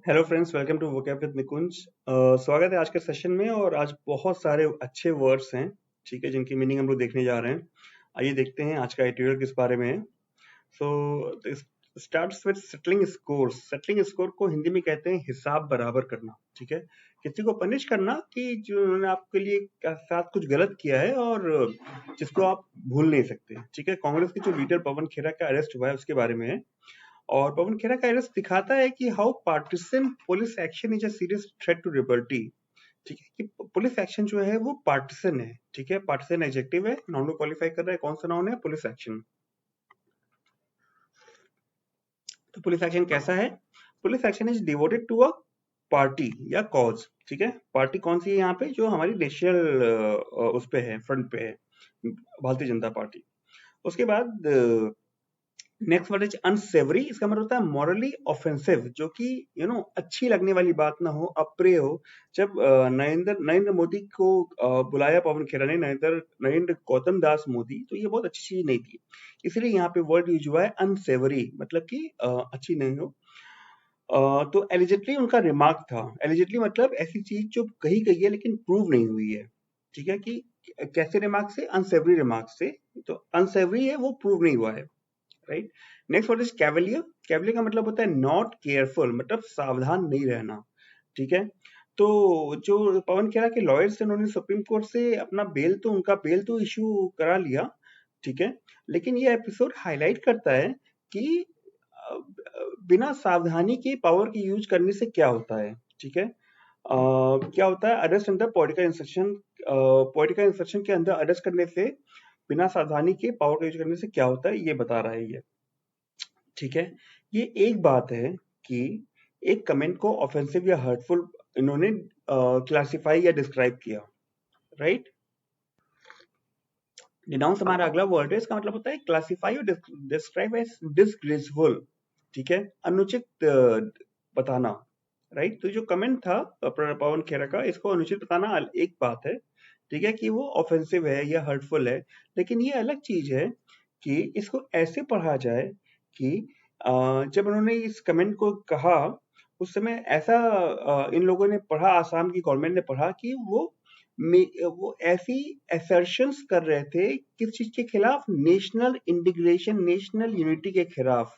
Hello friends, welcome to vocab with Nikunj. स्वागत है आज के सेशन में। और आज बहुत सारे अच्छे वर्ड्स हैं, ठीक है, जिनकी मीनिंग हम लोग देखने जा रहे हैं। आइए देखते हैं आज का एडिटोरियल किस बारे में है। So starts with settling score. Settling score को हिंदी में कहते हैं हिसाब बराबर करना, ठीक है। किसी को पनिश करना कि जो उन्होंने आपके लिए साथ कुछ गलत किया है और जिसको आप भूल नहीं सकते, ठीक है। कांग्रेस के जो लीडर पवन खेरा का अरेस्ट हुआ है उसके बारे में है। और पवन खेरा का अरेस्ट दिखाता है कि how partisan police action is a serious threat to liberty, ठीक है। कि पुलिस एक्शन जो है वो पार्टिसन है, ठीक है। पार्टिसन एडजेक्टिव है, नाउन को क्वालिफाई कर रहा है। कौन सा नाउन है? Police action. तो पुलिस एक्शन कैसा है? Police action is devoted to a party या कॉज, ठीक है। पार्टी कौन सी है यहाँ पे? जो हमारी नेशनल उस पे है, फ्रंट पे है, भारतीय जनता पार्टी। उसके बाद नेक्स्ट वर्ड इज अनसेवरी। इसका मतलब होता है मॉरली ऑफेंसिव, जो कि अच्छी लगने वाली बात ना हो, अप्रिय हो। जब नरेंद्र मोदी को बुलाया पवन खेरा ने, नरेंद्र गौतम दास मोदी, तो ये बहुत अच्छी चीज नहीं थी। इसलिए यहाँ पे वर्ड यूज हुआ है अनसेवरी, मतलब कि अच्छी नहीं हो। तो एलिजिटली उनका रिमार्क था। एलिजिटली मतलब ऐसी चीज जो कही गई है लेकिन प्रूव नहीं हुई है, ठीक है। कि कैसे रिमार्क से? अनसेवरी रिमार्क से। तो अनसेवरी है, वो प्रूव नहीं हुआ है, right. Next word is Cavalier. Cavalier का मतलब होता है नॉट केयरफुल, मतलब सावधान नहीं रहना, ठीक है। तो जो पवन खेरा के लॉयर्स थे, उन्होंने सुप्रीम कोर्ट से अपना उनका बेल तो इशू करा लिया, ठीक है। लेकिन ये एपिसोड हाईलाइट करता है कि बिना सावधानी के पावर की यूज करने से क्या होता है, ठीक है। क्या होता है? Arrest under political instruction. Political instruction के अंदर अरेस्ट करने से, बिना सावधानी के पावर का यूज करने से क्या होता है, ये बता रहा है ये, ठीक है। ये एक बात है कि एक कमेंट को ऑफेंसिव या हर्टफुल इन्होंने क्लासिफाई या डिस्क्राइब किया, राइट। डिनाउंस हमारा अगला वर्ड है। इसका मतलब होता है क्लासिफाई और डिस्क्राइब एज डिसग्रेसफुल, ठीक है, अनुचित बताना, राइट। तो जो कमेंट था पवन खेरा का, इसको अनुचित बताना एक बात है, ठीक है, कि वो ऑफेंसिव है या हर्टफुल है। लेकिन ये अलग चीज है कि इसको ऐसे पढ़ा जाए कि जब उन्होंने इस कमेंट को कहा, उस समय ऐसा इन लोगों ने पढ़ा, आसाम की गवर्नमेंट ने पढ़ा कि वो ऐसी असर्शंस कर रहे थे किस चीज के खिलाफ? नेशनल इंटीग्रेशन, नेशनल यूनिटी के खिलाफ,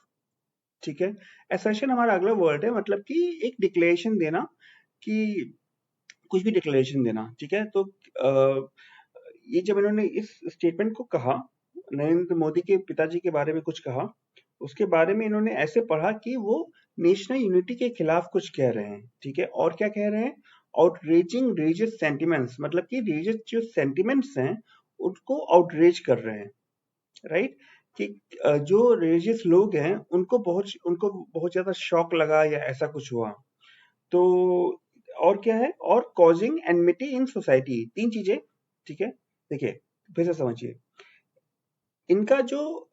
ठीक है। असर्शन हमारा अगला वर्ड है, मतलब कि एक डिक्लेरेशन देना, कि कुछ भी डिक्लेरेशन देना, ठीक है। तो ये जब इन्होंने इस स्टेटमेंट को कहा, नरेंद्र मोदी के पिताजी के बारे में कुछ कहा, उसके बारे में इन्होंने ऐसे पढ़ा कि वो नेशनल यूनिटी के खिलाफ कुछ कह रहे हैं, ठीक है। और क्या कह रहे हैं? आउटरेजिंग रिलीजियस सेंटिमेंट्स, मतलब कि रिलीजियस जो सेंटिमेंट्स हैं उनको आउटरेज कर रहे हैं, राइट। कि जो रिलीजियस लोग हैं उनको बहुत ज्यादा शॉक लगा या ऐसा कुछ हुआ। तो और क्या है? और कॉजिंग एनमिटी इन सोसाइटी। तीन चीजें, ठीक है। देखिए, फिर से समझिए। इनका जो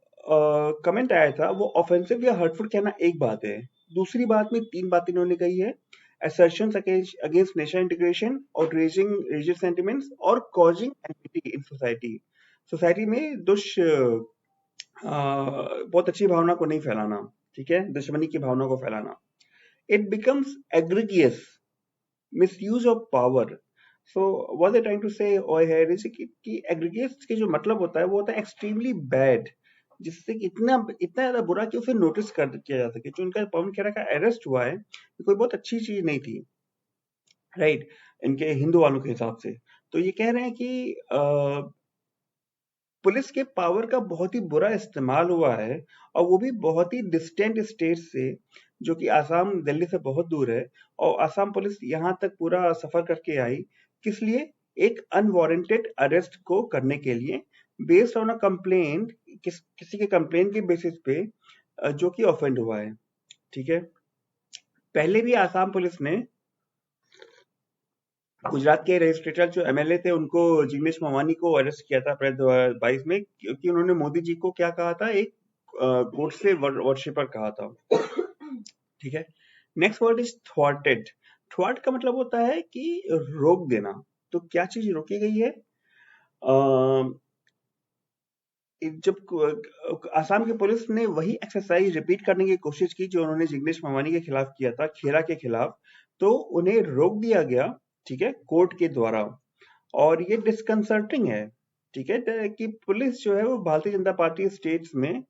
कमेंट आया था वो ऑफेंसिव या हर्टफुल कहना एक बात है, दूसरी बात में तीन बात इन्होंने कही है। assertions against national integration, outraging religious sentiments और causing enmity in society। Society में बहुत अच्छी भावना को नहीं फैलाना, ठीक है, दुश्मनी की भावना को फैलाना। It becomes egregious misuse of power. So what they trying to say over here is कि एग्रीगियस के जो मतलब होता है वो होता है एक्सट्रीमली बैड, जिससे कि इतना इतना ज्यादा बुरा कि उसे नोटिस कर किया जा सके। जो इनका पवन खेरा का अरेस्ट हुआ है, ये कोई बहुत अच्छी चीज नहीं थी, राइट, इनके हिंदू वालों के हिसाब से। तो ये कह रहे हैं कि पुलिस के पावर का बहुत ही बुरा इस्तेमाल हुआ है, और वो भी बहुत ही डिस्टेंट स्टेट से, जो कि आसाम दिल्ली से बहुत दूर है। और आसाम पुलिस यहाँ तक पूरा सफर करके आई, किस लिए? एक अनवारंटेड अरेस्ट को करने के लिए, बेस्ड ऑन अ कंप्लेंट, किसी के कंप्लेंट के बेसिस पे, जो कि ऑफेंड हुआ है, ठीक है। पहले भी आसाम पुलिस ने गुजरात के रजिस्ट्रेटर जो एमएलए थे उनको, जिग्नेश मेवानी को अरेस्ट किया था अप्रैल 2022 में, क्योंकि उन्होंने मोदी जी को क्या कहा था? एक गोडसे वर्शिपर कहा था, ठीक है। Next word is thwarted. Thwart का मतलब होता है कि रोक देना। तो क्या चीज रोकी गई है? जब आसाम की पुलिस ने वही एक्सरसाइज रिपीट करने की कोशिश की जो उन्होंने जिग्नेश मेवानी के खिलाफ किया था, खेरा के खिलाफ, तो उन्हें रोक दिया गया, ठीक है, कोर्ट के द्वारा। और ये डिस्कंसर्टिंग है, ठीक है, कि पुलिस जो है वो भारतीय जनता पार्टी स्टेट्स में,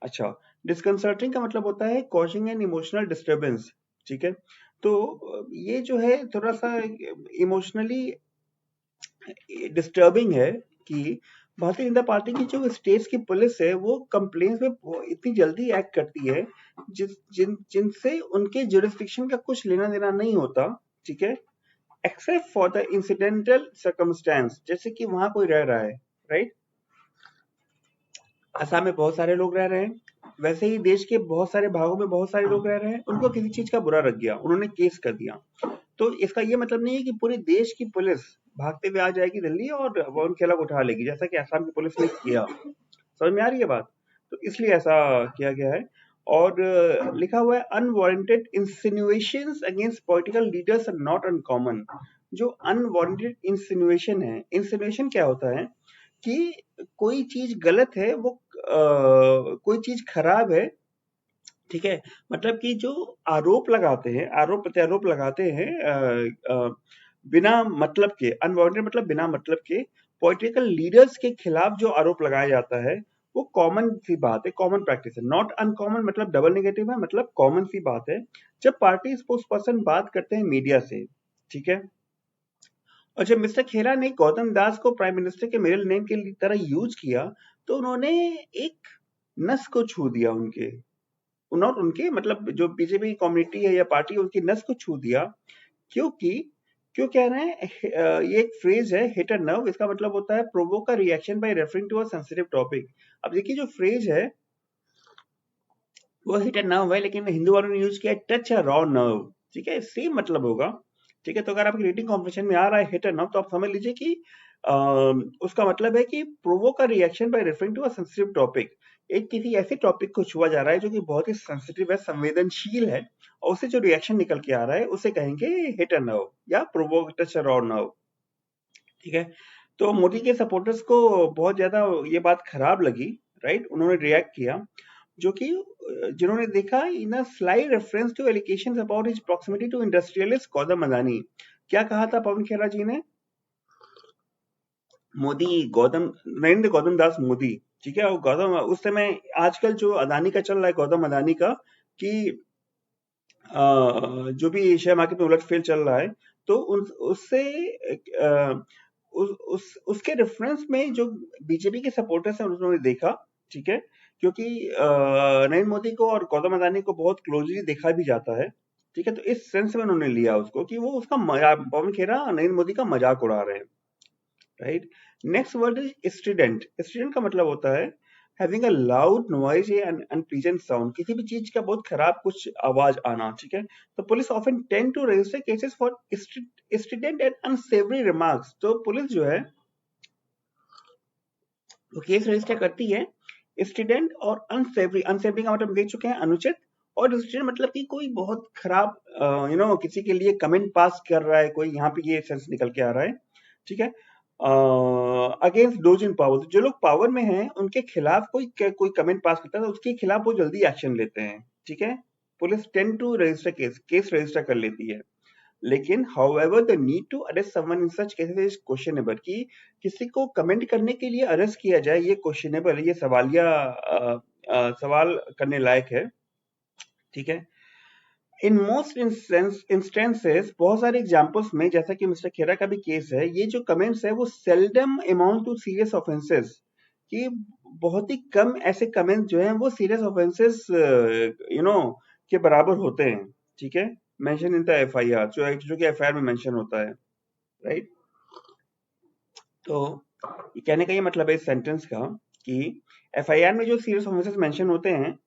अच्छा, डिस्कंसर्टिंग का मतलब होता है कॉजिंग एन इमोशनल डिस्टर्बेंस, ठीक है। तो ये जो है थोड़ा सा इमोशनली डिस्टर्बिंग है कि भारतीय जनता पार्टी की जो स्टेट्स की पुलिस है वो कंप्लेंट्स में इतनी जल्दी एक्ट करती है जिनसे उनके जुरिस्डिक्शन का कुछ लेना देना नहीं होता, ठीक है, except for the incidental circumstance, जैसे कि वहां कोई रह रहा है, राइट। असम में बहुत सारे लोग रह रहे हैं, वैसे ही देश के बहुत सारे भागों में बहुत सारे लोग रह रहे हैं, उनको किसी चीज का बुरा लग गया, उन्होंने केस कर दिया। तो इसका ये मतलब नहीं है कि पूरे देश की पुलिस भागते हुए आ जाएगी दिल्ली और वो उनके खिलाफ उठा लेगी, जैसा कि असम की पुलिस ने किया। समझ में आ रही है बात? तो इसलिए ऐसा किया गया है। और लिखा हुआ है unwarranted insinuations against political leaders are not uncommon. जो अनवारंटेड इंसिनुएशन है, इंसिनुएशन क्या होता है कि कोई चीज गलत है, वो कोई चीज खराब है, ठीक है, मतलब कि जो आरोप लगाते हैं, आरोप प्रत्यारोप लगाते हैं बिना मतलब के, अनवांटेड मतलब बिना मतलब के पॉलिटिकल लीडर्स के खिलाफ जो आरोप लगाया जाता है, वो कॉमन सी बात है, कॉमन प्रैक्टिस है। नॉट अनकॉमन मतलब डबल नेगेटिव है, मतलब कॉमन सी बात है जब पार्टी स्पोक्स पर्सन बात करते हैं मीडिया से, ठीक है। और जब मिस्टर खेरा ने गौतम दास को प्राइम मिनिस्टर के मिडिल नेम की तरह यूज किया, तो उन्होंने एक नस को छू दिया, उनके, नॉट उनके, मतलब जो बीजेपी की कम्युनिटी है या पार्टी है उनकी नस को छू दिया। क्योंकि क्यों कह रहे हैं, ये एक फ्रेज है हिट अ नर्व, इसका मतलब होता है provoke a reaction by referring to a sensitive topic. अब देखिए जो फ्रेज है वो हिट अ नर्व है, लेकिन हिंदू वालों ने यूज किया टच अ रॉ नर्व, ठीक है, सेम मतलब होगा, ठीक है। तो अगर आपकी रीडिंग कॉम्पिटिशन में आ रहा है हिट अ नर्व, तो आप समझ लीजिए कि उसका मतलब है कि provoke a reaction by referring to a sensitive topic. एक किसी ऐसे टॉपिक को छुआ जा रहा है जो कि बहुत ही सेंसिटिव है, संवेदनशील है, और उससे जो रिएक्शन निकल के आ रहा है उसे कहेंगे हिट अ नर्व या provoke touch a raw nerve, ठीक है। तो मोदी के सपोर्टर्स को बहुत ज्यादा ये बात खराब लगी, राइट, उन्होंने रिएक्ट किया, जो कि जिन्होंने देखा in a slide reference to allegations about his proximity to industrialist Gautam Adani. क्या कहा था पवन खेरा जी ने? मोदी, गौतम, नरेंद्र गौतम दास मोदी, ठीक है, और गौतम उस समय, आजकल जो अदानी का चल रहा है, गौतम अदानी का, कि जो भी शेयर मार्केट में उलटफेर चल रहा है, तो उससे उसके रेफरेंस में जो बीजेपी के सपोर्टर्स हैं उन्होंने देखा, ठीक है, क्योंकि नरेंद्र मोदी को और गौतम अदानी को बहुत क्लोजली देखा भी जाता है, ठीक है। तो इस सेंस में उन्होंने लिया उसको कि वो उसका मजाक, पवन खेरा नरेंद्र मोदी का मजाक उड़ा रहे हैं, right. Next word is student. Student का मतलब होता है having a loud noise and unpleasant sound, किसी भी चीज का बहुत खराब कुछ आवाज आना, ठीक है। तो police often tend to register cases for strident and unsavory remarks। तो पुलिस जो है वो केस रजिस्टर करती है स्टूडेंट और अनसेवरी, अनसेवरी का मतलब देख चुके हैं, अनुचित, और स्टूडेंट मतलब कि कोई बहुत खराब, किसी के लिए कमेंट पास कर रहा है कोई, यहाँ पे ये सेंस निकल के आ रहा है, ठीक है। अगेंस्ट दोज इन पावर, जो लोग पावर में हैं उनके खिलाफ कोई कमेंट पास करता है तो उसके खिलाफ वो जल्दी एक्शन लेते हैं, ठीक है। Police tend to register case register कर लेती है। लेकिन however the need to arrest someone in such cases is questionable, कि किसी को कमेंट करने के लिए अरेस्ट किया जाए, ये क्वेश्चनेबल है, ये सवाल करने लायक है, ठीक है। इन मोस्ट इंस्टेंसेस, बहुत सारे एग्जांपल्स में, जैसा कि मिस्टर खेरा का भी केस है, ये जो कमेंट्स है वो seldom amount to serious offences, कि बहुत ही कम ऐसे कमेंट्स जो हैं वो सीरियस ऑफेंसेस के बराबर होते हैं, ठीक है। मेंशन इन द एफआईआर, जो कि एफआईआर में मेंशन होता है, राइट। तो ये कहने का ये मतलब है इस सेंटेंस का कि एफआईआर में जो सीरियस ऑफेंसेस मेंशन होते हैं,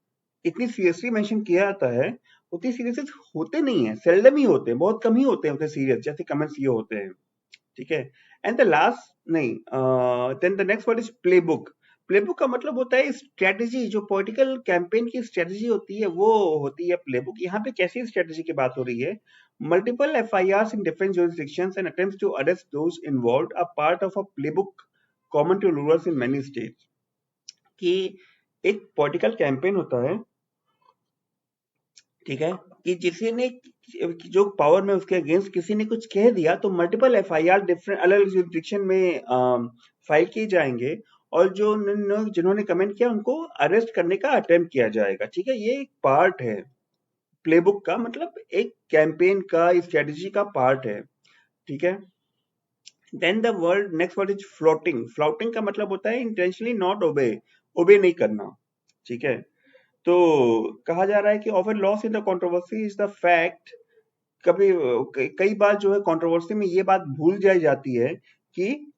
इतनी सीरियसली मेंशन किया जाता है, उतनी सीरियस होते नहीं है, सेल्डम ही होते हैं, बहुत कम ही होते हैं उतने सीरियस जैसे कमेंट्स ये होते हैं, ठीक है। एंड द लास्ट नहीं, then the next word is playbook. Playbook का मतलब होता है स्ट्रेटजी, जो पॉलिटिकल कैंपेन की स्ट्रेटजी होती है वो होती है प्लेबुक। यहाँ पे कैसी स्ट्रेटजी की बात हो रही है? Multiple FIRs in different jurisdictions and attempts to arrest those involved are part of a playbook common to rulers in many states। कि एक पॉलिटिकल कैंपेन होता है, ठीक है, कि किसी ने जो पावर में उसके अगेंस्ट किसी ने कुछ कह दिया तो मल्टीपल एफआईआर डिफरेंट अलग अलग जुरिडिक्शन में फाइल किए जाएंगे और जो जिन्होंने कमेंट किया उनको अरेस्ट करने का अटेम्प्ट किया जाएगा। ठीक है, ये एक पार्ट है प्लेबुक का, मतलब एक कैंपेन का स्ट्रेटेजी का पार्ट है। ठीक है, then the word next word is floating. Floating का मतलब होता है इंटेंशनली नॉट ओबे, ओबे नहीं करना। ठीक है, तो कहा जा रहा है कि often loss in the controversy is the fact. कभी कई बार जो है कंट्रोवर्सी में ये बात भूल जाई जाती है कि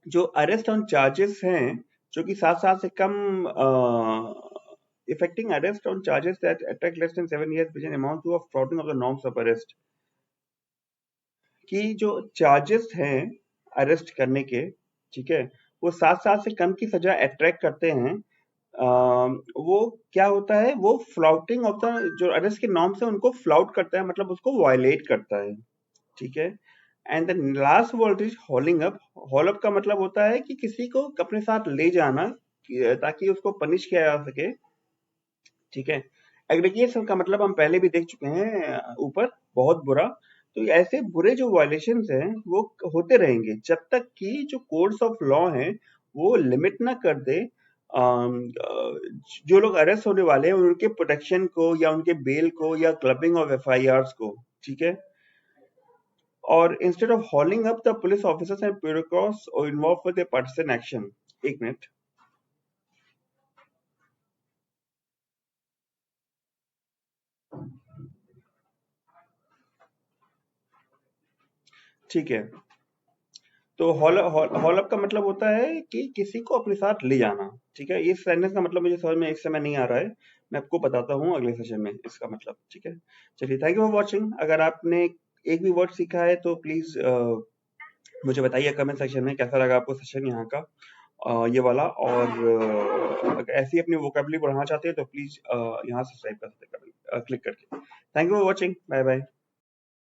जो अरेस्ट ऑन चार्जेस हैं, जो कि 7 साल से कम effecting arrest on charges that attract less than 7 years which an amount to of flouting of the norms of arrest, कि जो चार्जेस हैं अरेस्ट करने के, ठीक है, वो 7 साल से कम की सजा अट्रैक्ट करते हैं। वो क्या होता है, वो फ्लाउटिंग ऑफ द जो अरेस्ट के नॉर्म्स है उनको फ्लाउट करता है, मतलब उसको वायलेट करता है। ठीक है, and the last word is हॉलिंग up. Hall up का मतलब होता है कि किसी को अपने साथ ले जाना ताकि उसको पनिश किया जा सके। ठीक है, एग्रीगेशन का मतलब हम पहले भी देख चुके हैं ऊपर, बहुत बुरा। तो ऐसे बुरे जो वायलेशंस हैं वो होते रहेंगे जब तक कि जो कोड्स ऑफ लॉ हैं वो लिमिट ना कर दे जो लोग अरेस्ट होने वाले हैं उनके प्रोटेक्शन को या उनके बेल को या क्लबिंग ऑफ एफआईआर्स को। ठीक है, और instead of hauling up the police officers and bureaucrats और involve with the partisan action. एक मिनट, ठीक है, तो हॉल अप का मतलब होता है कि किसी को अपने साथ ले जाना। ठीक है, इस सेंटेंस का मतलब मुझे समझ में इस समय नहीं आ रहा है, मैं आपको बताता हूँ अगले सेशन में इसका मतलब। ठीक है, चलिए, थैंक यू फॉर वॉचिंग। अगर आपने एक भी वर्ड सीखा है तो प्लीज मुझे बताइए कमेंट सेक्शन में कैसा लगा आपको सेशन यहाँ का, ये वाला। और अगर ऐसी अपनी वोकेबुलरी बढ़ाना चाहते हैं तो प्लीज यहाँ सब्सक्राइब कर सकते हैं क्लिक करके। Thank you for watching, bye bye.